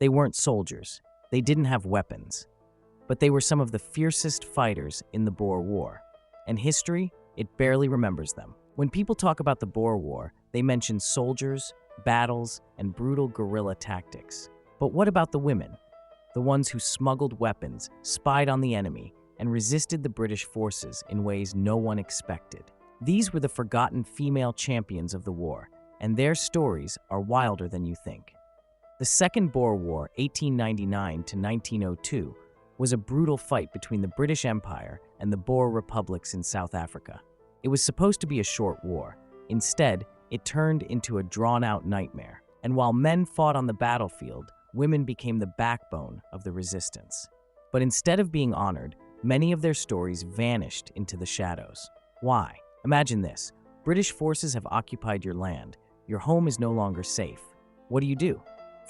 They weren't soldiers. They didn't have weapons. But they were some of the fiercest fighters in the Boer War. And history, it barely remembers them. When people talk about the Boer War, they mention soldiers, battles, and brutal guerrilla tactics. But what about the women? The ones who smuggled weapons, spied on the enemy, and resisted the British forces in ways no one expected. These were the forgotten female champions of the war, and their stories are wilder than you think. The Second Boer War, 1899 to 1902, was a brutal fight between the British Empire and the Boer republics in South Africa. It was supposed to be a short war. Instead, it turned into a drawn-out nightmare. And while men fought on the battlefield, women became the backbone of the resistance. But instead of being honored, many of their stories vanished into the shadows. Why? Imagine this. British forces have occupied your land. Your home is no longer safe. What do?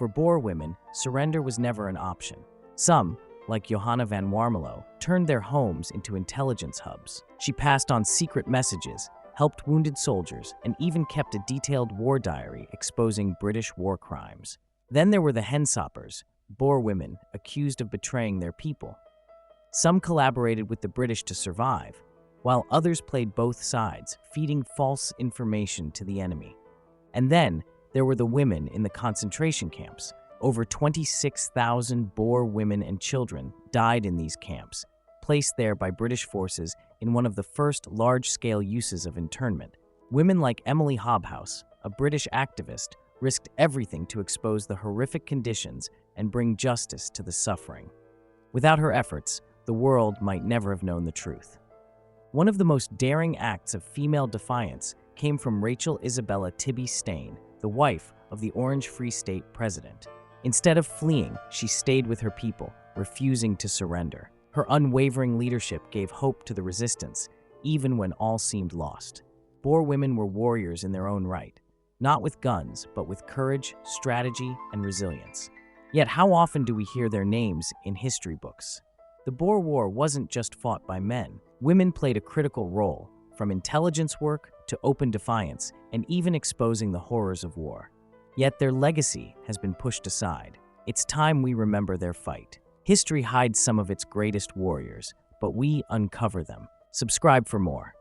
For Boer women, surrender was never an option. Some, like Johanna van Warmelo, turned their homes into intelligence hubs. She passed on secret messages, helped wounded soldiers, and even kept a detailed war diary exposing British war crimes. Then there were the hensoppers, Boer women accused of betraying their people. Some collaborated with the British to survive, while others played both sides, feeding false information to the enemy. And then there were the women in the concentration camps. Over 26,000 Boer women and children died in these camps, placed there by British forces in one of the first large-scale uses of internment. Women like Emily Hobhouse, a British activist, risked everything to expose the horrific conditions and bring justice to the suffering. Without her efforts, the world might never have known the truth. One of the most daring acts of female defiance came from Rachel Isabella Tibby Steyn, the wife of the Orange Free State president. Instead of fleeing, she stayed with her people, refusing to surrender. Her unwavering leadership gave hope to the resistance, even when all seemed lost. Boer women were warriors in their own right, not with guns, but with courage, strategy, and resilience. Yet how often do we hear their names in history books? The Boer War wasn't just fought by men. Women played a critical role, from intelligence work to open defiance, and even exposing the horrors of war. Yet their legacy has been pushed aside. It's time we remember their fight. History hides some of its greatest warriors, but we uncover them. Subscribe for more.